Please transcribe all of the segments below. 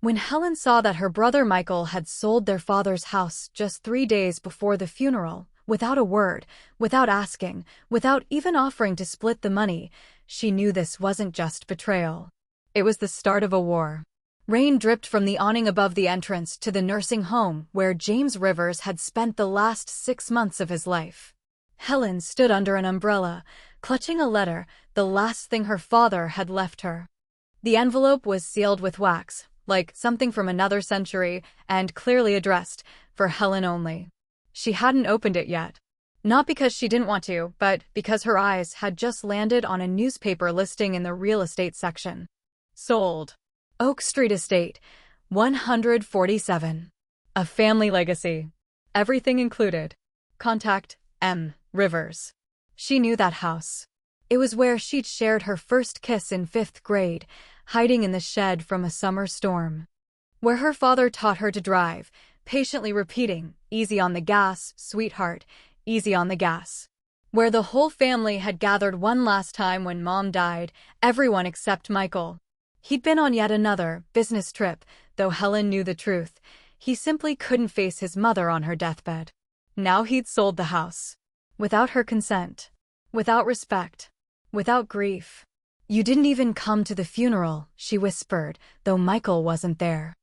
When Helen saw that her brother Michael had sold their father's house just 3 days before the funeral, without a word, without asking, without even offering to split the money, she knew this wasn't just betrayal. It was the start of a war. Rain dripped from the awning above the entrance to the nursing home where James Rivers had spent the last 6 months of his life. Helen stood under an umbrella, clutching a letter, the last thing her father had left her. The envelope was sealed with wax, like something from another century, and clearly addressed, for Helen only. She hadn't opened it yet. Not because she didn't want to, but because her eyes had just landed on a newspaper listing in the real estate section. Sold. Oak Street Estate, 147. A family legacy. Everything included. Contact M. Rivers. She knew that house. It was where she'd shared her first kiss in 5th grade, hiding in the shed from a summer storm. Where her father taught her to drive, patiently repeating, "Easy on the gas, sweetheart, easy on the gas." Where the whole family had gathered one last time when Mom died, everyone except Michael. He'd been on yet another business trip, though Helen knew the truth. He simply couldn't face his mother on her deathbed. Now he'd sold the house. Without her consent. Without respect. Without grief. "You didn't even come to the funeral," she whispered, though Michael wasn't there.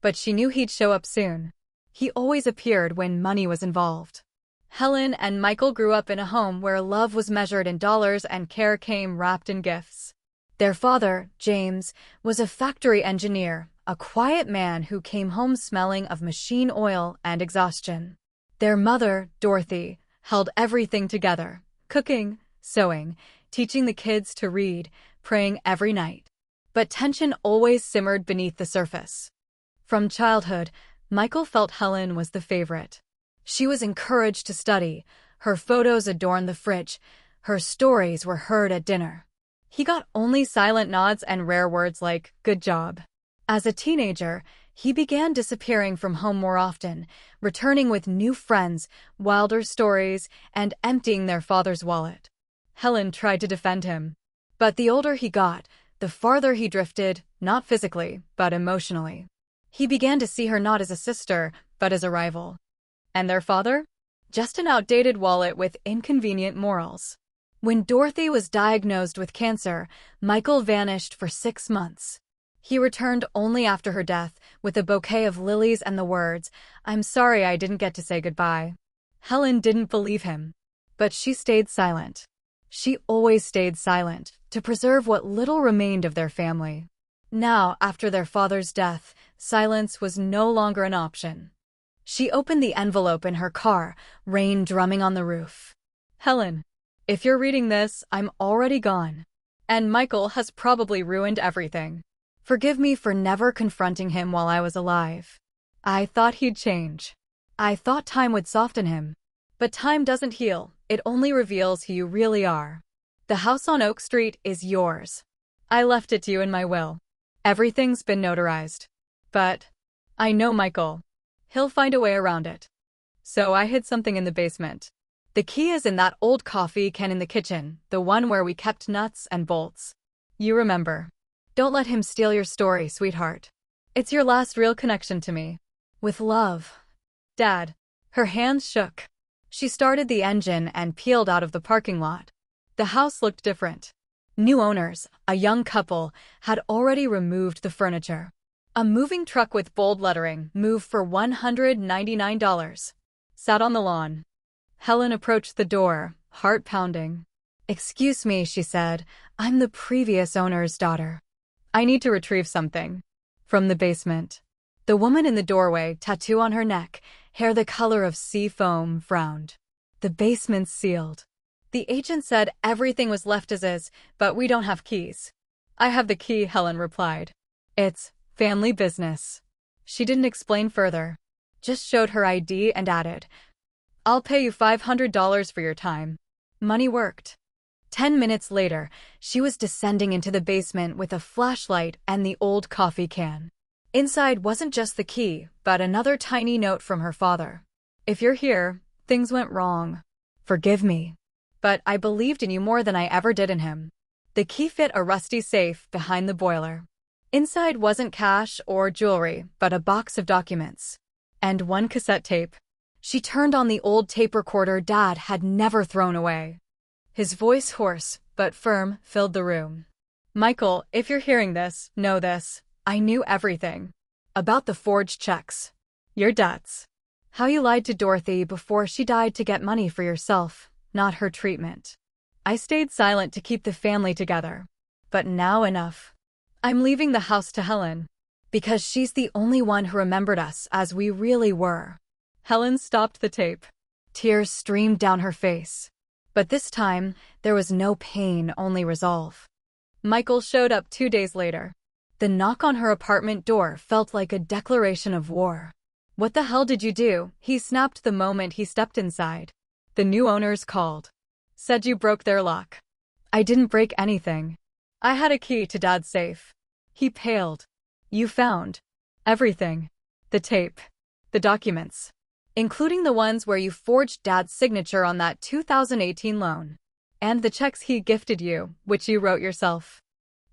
But she knew he'd show up soon. He always appeared when money was involved. Helen and Michael grew up in a home where love was measured in dollars and care came wrapped in gifts. Their father, James, was a factory engineer, a quiet man who came home smelling of machine oil and exhaustion. Their mother, Dorothy, held everything together, cooking, sewing, teaching the kids to read, praying every night. But tension always simmered beneath the surface. From childhood, Michael felt Helen was the favorite. She was encouraged to study, her photos adorned the fridge, her stories were heard at dinner. He got only silent nods and rare words like, "Good job." As a teenager, he began disappearing from home more often, returning with new friends, wilder stories, and emptying their father's wallet. Helen tried to defend him. But the older he got, the farther he drifted, not physically, but emotionally. He began to see her not as a sister, but as a rival. And their father? Just an outdated wallet with inconvenient morals. When Dorothy was diagnosed with cancer, Michael vanished for 6 months. He returned only after her death, with a bouquet of lilies and the words, "I'm sorry I didn't get to say goodbye." Helen didn't believe him. But she stayed silent. She always stayed silent, to preserve what little remained of their family. Now, after their father's death, silence was no longer an option. She opened the envelope in her car, rain drumming on the roof. "Helen, if you're reading this, I'm already gone. And Michael has probably ruined everything. Forgive me for never confronting him while I was alive. I thought he'd change. I thought time would soften him. But time doesn't heal, it only reveals who you really are. The house on Oak Street is yours. I left it to you in my will. Everything's been notarized. But I know Michael. He'll find a way around it. So I hid something in the basement. The key is in that old coffee can in the kitchen, the one where we kept nuts and bolts. You remember. Don't let him steal your story, sweetheart. It's your last real connection to me. With love. Dad." Her hands shook. She started the engine and peeled out of the parking lot. The house looked different. New owners, a young couple, had already removed the furniture. A moving truck with bold lettering, "Move for $199," sat on the lawn. Helen approached the door, heart pounding. "Excuse me," she said. "I'm the previous owner's daughter. I need to retrieve something." From the basement. The woman in the doorway, tattoo on her neck, hair the color of sea foam, frowned. "The basement's sealed. The agent said everything was left as is, but we don't have keys." "I have the key," Helen replied. "It's family business." She didn't explain further. Just showed her ID and added, "I'll pay you $500 for your time." Money worked. 10 minutes later, she was descending into the basement with a flashlight and the old coffee can. Inside wasn't just the key, but another tiny note from her father. "If you're here, things went wrong. Forgive me. But I believed in you more than I ever did in him." The key fit a rusty safe behind the boiler. Inside wasn't cash or jewelry, but a box of documents. And one cassette tape. She turned on the old tape recorder Dad had never thrown away. His voice, hoarse but firm, filled the room. Michael, if you're hearing this, know this. I knew everything. About the forged checks. Your debts. How you lied to Dorothy before she died to get money for yourself, not her treatment. I stayed silent to keep the family together. But now enough. I'm leaving the house to Helen. Because she's the only one who remembered us as we really were. Helen stopped the tape. Tears streamed down her face. But this time, there was no pain, only resolve. Michael showed up 2 days later. The knock on her apartment door felt like a declaration of war. What the hell did you do? He snapped the moment he stepped inside. The new owners called. Said you broke their lock. I didn't break anything. I had a key to Dad's safe. He paled. You found everything. The tape. The documents. Including the ones where you forged Dad's signature on that 2018 loan. And the checks he gifted you, which you wrote yourself.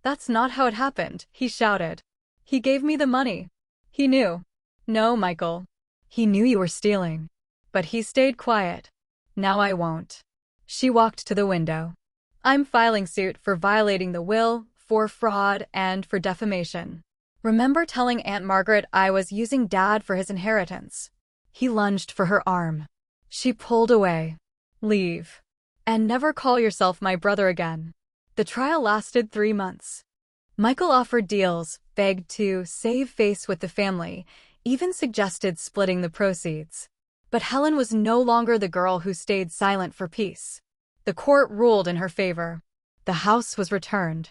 That's not how it happened, he shouted. He gave me the money. He knew. No, Michael. He knew you were stealing. But he stayed quiet. Now I won't. She walked to the window. I'm filing suit for violating the will, for fraud, and for defamation. Remember telling Aunt Margaret I was using Dad for his inheritance? He lunged for her arm. She pulled away. Leave. And never call yourself my brother again. The trial lasted 3 months. Michael offered deals, begged to save face with the family, even suggested splitting the proceeds. But Helen was no longer the girl who stayed silent for peace. The court ruled in her favor. The house was returned.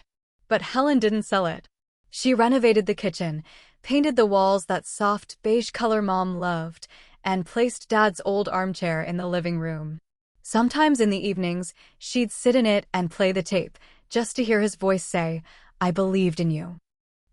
But Helen didn't sell it. She renovated the kitchen, painted the walls that soft beige color Mom loved, and placed Dad's old armchair in the living room. Sometimes in the evenings, she'd sit in it and play the tape, just to hear his voice say, I believed in you.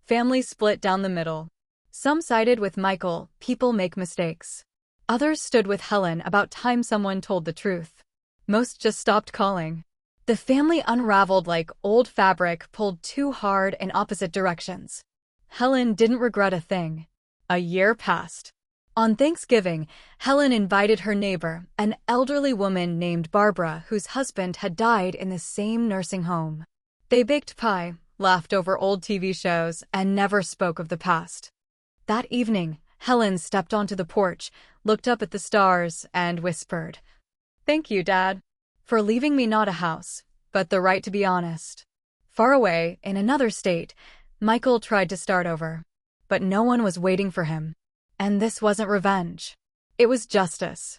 Families split down the middle. Some sided with Michael, people make mistakes. Others stood with Helen about time someone told the truth. Most just stopped calling. The family unraveled like old fabric pulled too hard in opposite directions. Helen didn't regret a thing. A year passed. On Thanksgiving, Helen invited her neighbor, an elderly woman named Barbara, whose husband had died in the same nursing home. They baked pie, laughed over old TV shows, and never spoke of the past. That evening, Helen stepped onto the porch, looked up at the stars, and whispered, Thank you, Dad, for leaving me not a house, but the right to be honest. Far away, in another state, Michael tried to start over. But no one was waiting for him. And this wasn't revenge. It was justice.